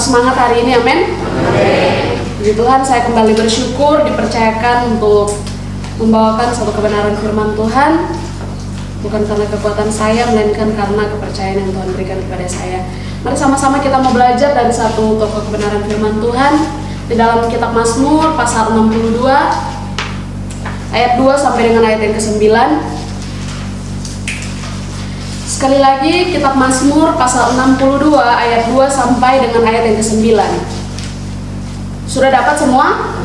semangat hari ini, amin. Puji Tuhan, saya kembali bersyukur dipercayakan untuk membawakan satu kebenaran firman Tuhan, bukan karena kekuatan saya, melainkan karena kepercayaan yang Tuhan berikan kepada saya. Mari sama-sama kita mau belajar dari satu tokoh kebenaran firman Tuhan di dalam kitab Mazmur pasal 62 ayat 2 sampai dengan ayat yang ke-9. Sekali lagi, kitab Mazmur pasal 62 ayat 2 sampai dengan ayat yang ke-9. Sudah dapat semua?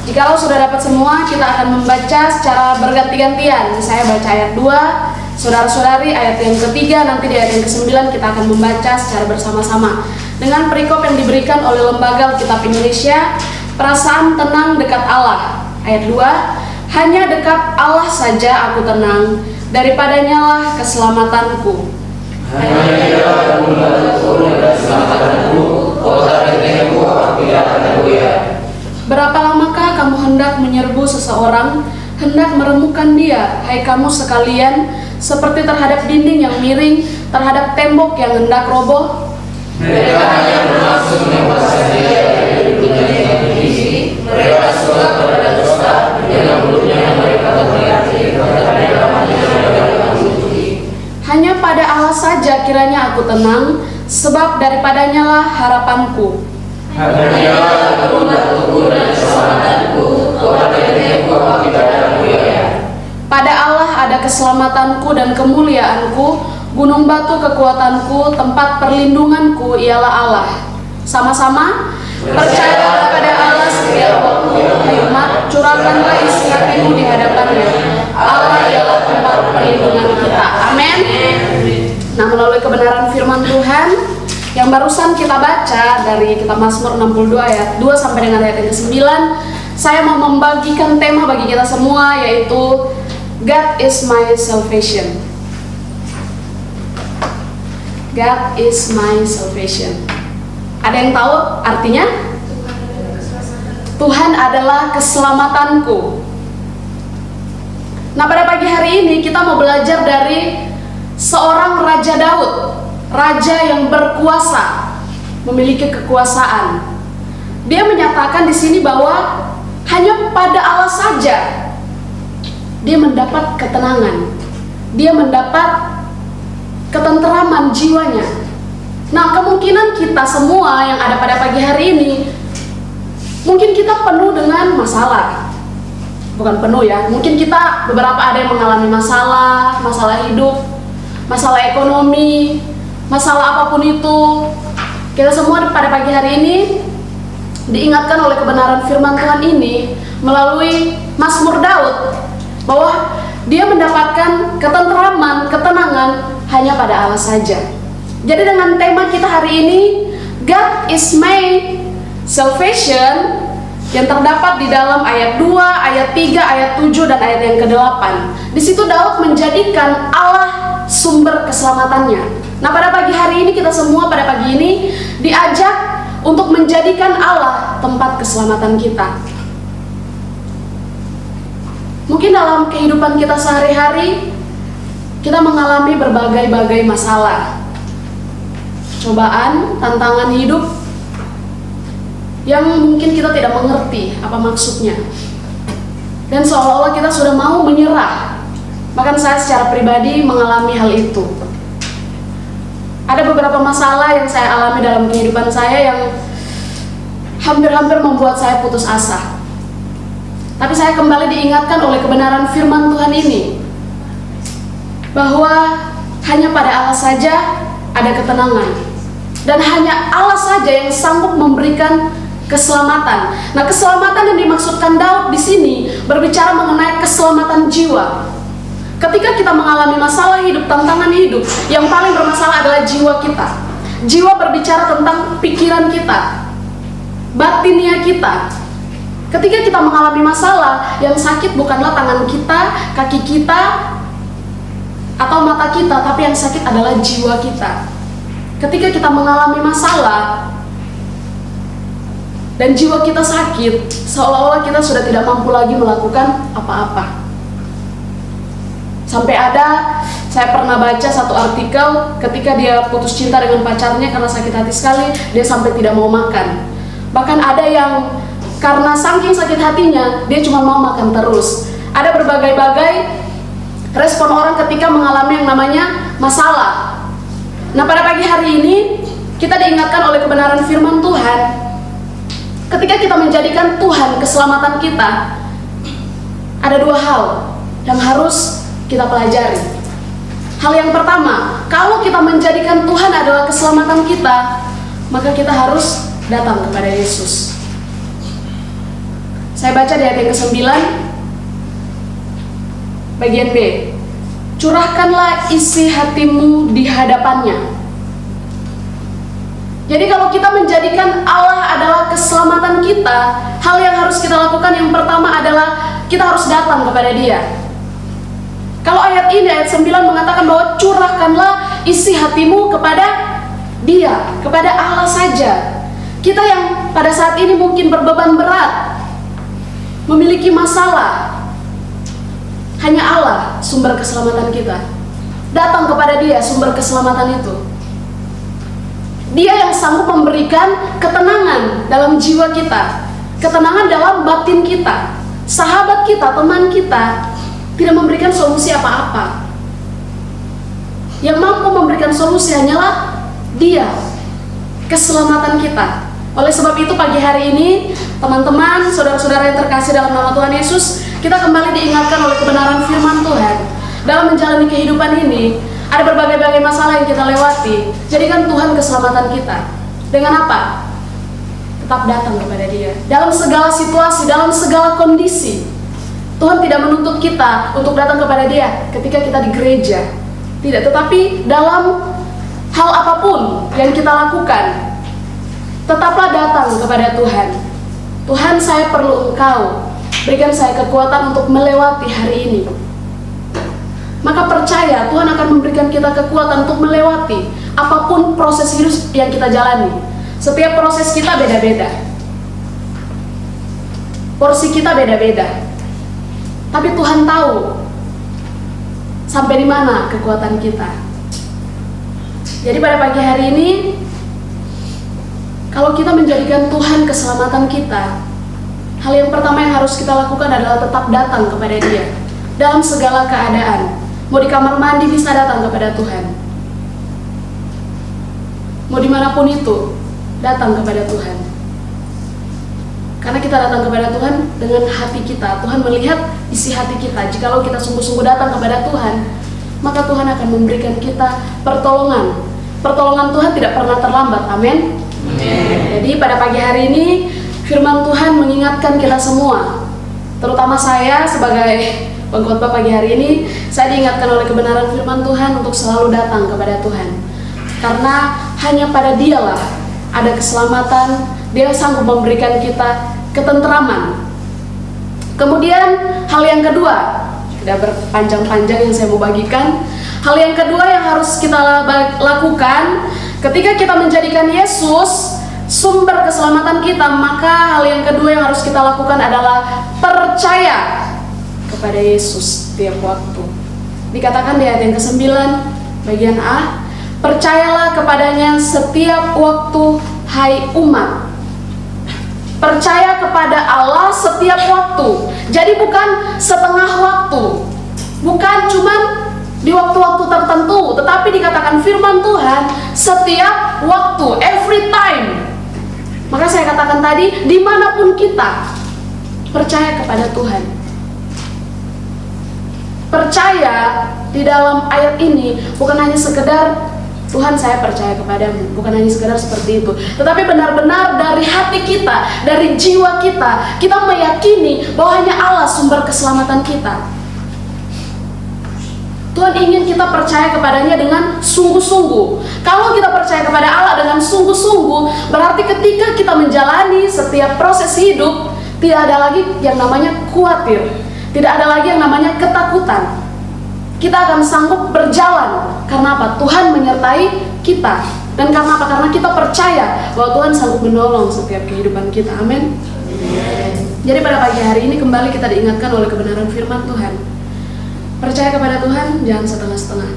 Jikalau sudah dapat semua, kita akan membaca secara berganti-gantian. Saya baca ayat 2, saudara-saudari ayat yang ketiga, nanti di ayat yang ke-9 kita akan membaca secara bersama-sama. Dengan perikop yang diberikan oleh Lembaga Alkitab Indonesia, Perasaan Tenang Dekat Allah. Ayat 2, hanya dekat Allah saja aku tenang, daripadanya lah keselamatanku. Hanya Dia membantuku dan keselamatanku, kota bentengku aku tidak akan goyah. Berapa lamakah kamu hendak menyerbu seseorang, hendak meremukkan dia, hai kamu sekalian, seperti terhadap dinding yang miring, terhadap tembok yang hendak roboh? Mereka hanya bermaksud menguasai dia dari dunia yang tinggi, mereka suka kepada dosa, dengan mulutnya mereka berarti kepada namanya mereka memuji. Hanya pada Allah saja kiranya aku tenang, sebab daripadanya lah harapanku. Hanya Dia membantuku dan keselamatanku, kota bentengku aku tidak akan goyah. Pada Allah ada keselamatanku dan kemuliaanku, gunung batu kekuatanku, tempat perlindunganku ialah Allah. Sama-sama, percayalah pada Allah setiap waktu, hai umat, curahkanlah isi hatimu di hadapannya. Allah ialah tempat perlindungan kita. Amin. Nah, melalui kebenaran firman Tuhan yang barusan kita baca dari kitab Mazmur 62 ayat 2 sampai dengan ayat yang ke-9, saya mau membagikan tema bagi kita semua, yaitu God is my salvation. God is my salvation. Ada yang tahu artinya? Tuhan adalah keselamatanku. Nah, pada pagi hari ini kita mau belajar dari seorang Raja Daud, raja yang berkuasa, memiliki kekuasaan. Dia menyatakan di sini bahwa hanya pada Allah saja dia mendapat ketenangan, dia mendapat ketenteraman jiwanya. Nah, kemungkinan kita semua yang ada pada pagi hari ini, mungkin kita penuh dengan masalah. Bukan penuh ya, mungkin kita beberapa ada yang mengalami masalah hidup, masalah ekonomi, masalah apapun itu. Kita semua pada pagi hari ini diingatkan oleh kebenaran firman Tuhan ini melalui Mazmur Daud, bahwa dia mendapatkan ketenteraman, ketenangan hanya pada Allah saja. Jadi dengan tema kita hari ini, God is my salvation, yang terdapat di dalam ayat 2, ayat 3, ayat 7, dan ayat yang ke-8. Di situ Daud menjadikan Allah sumber keselamatannya. Nah, pada pagi hari ini kita semua pada pagi ini diajak untuk menjadikan Allah tempat keselamatan kita. Mungkin dalam kehidupan kita sehari-hari kita mengalami berbagai-bagai masalah, cobaan, tantangan hidup yang mungkin kita tidak mengerti apa maksudnya, dan seolah-olah kita sudah mau menyerah. Bahkan saya secara pribadi mengalami hal itu. Ada beberapa masalah yang saya alami dalam kehidupan saya yang hampir-hampir membuat saya putus asa. Tapi saya kembali diingatkan oleh kebenaran firman Tuhan ini, bahwa hanya pada Allah saja ada ketenangan, dan hanya Allah saja yang sanggup memberikan keselamatan. Nah, keselamatan yang dimaksudkan Daud di sini berbicara mengenai keselamatan jiwa. Ketika kita mengalami masalah hidup, tantangan hidup, yang paling bermasalah adalah jiwa kita. Jiwa berbicara tentang pikiran kita, batinia kita. Ketika kita mengalami masalah, yang sakit bukanlah tangan kita, kaki kita, atau mata kita, tapi yang sakit adalah jiwa kita. Ketika kita mengalami masalah dan jiwa kita sakit, seolah-olah kita sudah tidak mampu lagi melakukan apa-apa. Sampai saya pernah baca satu artikel ketika dia putus cinta dengan pacarnya karena sakit hati sekali, dia sampai tidak mau makan. Bahkan ada yang karena saking sakit hatinya, dia cuma mau makan terus. Ada berbagai-bagai respon orang ketika mengalami yang namanya masalah. Nah, pada pagi hari ini kita diingatkan oleh kebenaran firman Tuhan. Ketika kita menjadikan Tuhan keselamatan kita, ada dua hal yang harus kita pelajari. Hal yang pertama, kalau kita menjadikan Tuhan adalah keselamatan kita, maka kita harus datang kepada Yesus. Saya baca di ayat yang ke-9, bagian B. Curahkanlah isi hatimu di hadapannya. Jadi kalau kita menjadikan Allah adalah keselamatan kita, hal yang harus kita lakukan yang pertama adalah kita harus datang kepada Dia. Kalau ayat ini, ayat 9 mengatakan bahwa curahkanlah isi hatimu kepada Dia, kepada Allah saja. Kita yang pada saat ini mungkin berbeban berat, memiliki masalah, hanya Allah sumber keselamatan kita. Datang kepada Dia, sumber keselamatan itu. Dia yang sanggup memberikan ketenangan dalam jiwa kita, ketenangan dalam batin kita. Sahabat kita, teman kita tidak memberikan solusi apa-apa. Yang mampu memberikan solusi hanyalah Dia, keselamatan kita. Oleh sebab itu pagi hari ini, teman-teman, saudara-saudara yang terkasih dalam nama Tuhan Yesus, kita kembali diingatkan oleh kebenaran firman Tuhan. Dalam menjalani kehidupan ini, ada berbagai-bagai masalah yang kita lewati. Jadikan Tuhan keselamatan kita. Dengan apa? Tetap datang kepada Dia. Dalam segala situasi, dalam segala kondisi. Tuhan tidak menuntut kita untuk datang kepada Dia ketika kita di gereja. Tidak, tetapi dalam hal apapun yang kita lakukan, tetaplah datang kepada Tuhan. Tuhan, saya perlu Engkau. Berikan saya kekuatan untuk melewati hari ini. Maka percaya Tuhan akan memberikan kita kekuatan untuk melewati apapun proses hidup yang kita jalani. Setiap proses kita beda-beda. Porsi kita beda-beda. Tapi Tuhan tahu sampai di mana kekuatan kita. Jadi pada pagi hari ini, kalau kita menjadikan Tuhan keselamatan kita, hal yang pertama yang harus kita lakukan adalah tetap datang kepada Dia dalam segala keadaan. Mau di kamar mandi bisa datang kepada Tuhan. Mau dimanapun itu, datang kepada Tuhan. Karena kita datang kepada Tuhan dengan hati kita. Tuhan melihat isi hati kita. Jikalau kita sungguh-sungguh datang kepada Tuhan, maka Tuhan akan memberikan kita pertolongan. Pertolongan Tuhan tidak pernah terlambat. Amin. Jadi pada pagi hari ini, firman Tuhan mengingatkan kita semua, terutama saya sebagai pengkhotbah pagi hari ini, saya diingatkan oleh kebenaran firman Tuhan untuk selalu datang kepada Tuhan. Karena hanya pada Dialah ada keselamatan, Dia sanggup memberikan kita ketenteraman. Kemudian hal yang kedua, tidak berpanjang-panjang yang saya mau bagikan. Hal yang kedua yang harus kita lakukan ketika kita menjadikan Yesus sumber keselamatan kita, maka hal yang kedua yang harus kita lakukan adalah percaya kepada Yesus setiap waktu. Dikatakan di ayat yang ke-9 bagian A, percayalah kepadanya setiap waktu, hai umat. Percaya kepada Allah setiap waktu. Jadi bukan setengah waktu, bukan cuman di waktu-waktu tertentu, tetapi dikatakan firman Tuhan setiap waktu, every time. Maka saya katakan tadi, dimanapun kita, percaya kepada Tuhan. Percaya di dalam ayat ini bukan hanya sekedar Tuhan saya percaya kepadamu, bukan hanya sekedar seperti itu, tetapi benar-benar dari hati kita, dari jiwa kita, kita meyakini bahwa hanya Allah sumber keselamatan kita. Tuhan ingin kita percaya kepadanya dengan sungguh-sungguh. Kalau kita percaya kepada Allah dengan sungguh-sungguh, berarti ketika kita menjalani setiap proses hidup, tidak ada lagi yang namanya khawatir, tidak ada lagi yang namanya ketakutan. Kita akan sanggup berjalan. Karena apa? Tuhan menyertai kita. Dan karena apa? Karena kita percaya bahwa Tuhan sanggup menolong setiap kehidupan kita. Amin. Jadi pada pagi hari ini kembali kita diingatkan oleh kebenaran firman Tuhan. Percaya kepada Tuhan jangan setengah-setengah.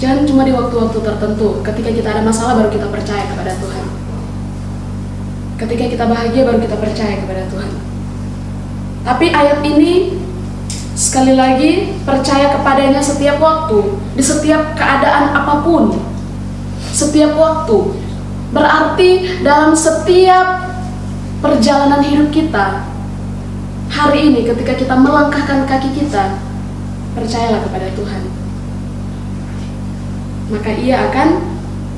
Jangan cuma di waktu-waktu tertentu. Ketika kita ada masalah baru kita percaya kepada Tuhan. Ketika kita bahagia baru kita percaya kepada Tuhan. Tapi ayat ini sekali lagi, percaya kepadanya setiap waktu, di setiap keadaan apapun, setiap waktu. Berarti dalam setiap perjalanan hidup kita, hari ini ketika kita melangkahkan kaki kita, percayalah kepada Tuhan. Maka Ia akan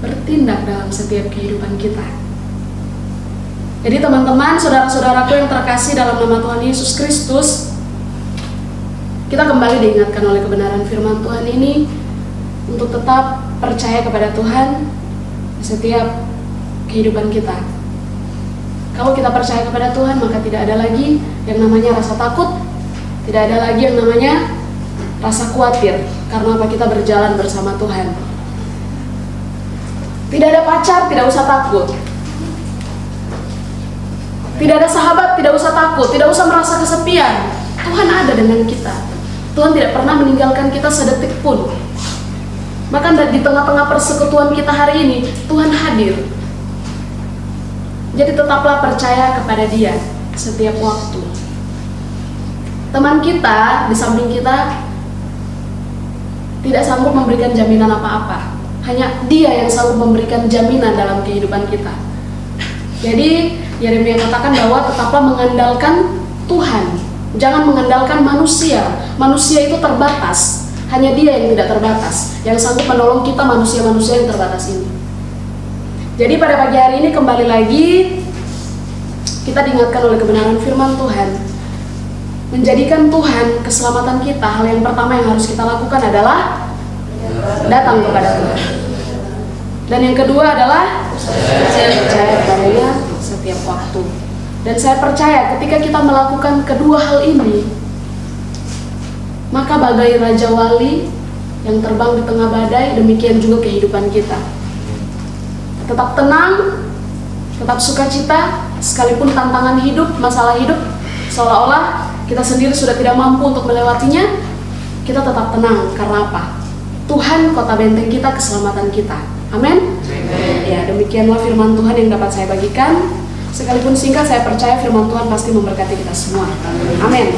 bertindak dalam setiap kehidupan kita. Jadi teman-teman, saudara-saudaraku yang terkasih dalam nama Tuhan Yesus Kristus, kita kembali diingatkan oleh kebenaran firman Tuhan ini untuk tetap percaya kepada Tuhan di setiap kehidupan kita. Kalau kita percaya kepada Tuhan, maka tidak ada lagi yang namanya rasa takut, tidak ada lagi yang namanya rasa khawatir. Karena apa? Kita berjalan bersama Tuhan. Tidak ada pacar, tidak usah takut. Tidak ada sahabat, tidak usah takut, tidak usah merasa kesepian. Tuhan ada dengan kita. Tuhan tidak pernah meninggalkan kita sedetik pun. Bahkan di tengah-tengah persekutuan kita hari ini, Tuhan hadir. Jadi tetaplah percaya kepada Dia setiap waktu. Teman kita di samping kita tidak sanggup memberikan jaminan apa-apa. Hanya Dia yang sanggup memberikan jaminan dalam kehidupan kita. Jadi Yeremia katakan bahwa tetaplah mengandalkan Tuhan, jangan mengandalkan manusia. Manusia itu terbatas, hanya Dia yang tidak terbatas, yang sanggup menolong kita manusia-manusia yang terbatas ini. Jadi pada pagi hari ini kembali lagi kita diingatkan oleh kebenaran firman Tuhan. Menjadikan Tuhan keselamatan kita, hal yang pertama yang harus kita lakukan adalah datang kepada Tuhan. Dan yang kedua adalah percaya kepadanya setiap waktu. Dan saya percaya ketika kita melakukan kedua hal ini, maka bagai Raja Wali yang terbang di tengah badai, demikian juga kehidupan kita. Tetap tenang, tetap sukacita, sekalipun tantangan hidup, masalah hidup seolah-olah kita sendiri sudah tidak mampu untuk melewatinya, kita tetap tenang. Karena apa? Tuhan kota benteng kita, keselamatan kita. Amin. Ya, demikianlah firman Tuhan yang dapat saya bagikan. Sekalipun singkat, saya percaya firman Tuhan pasti memberkati kita semua. Amin.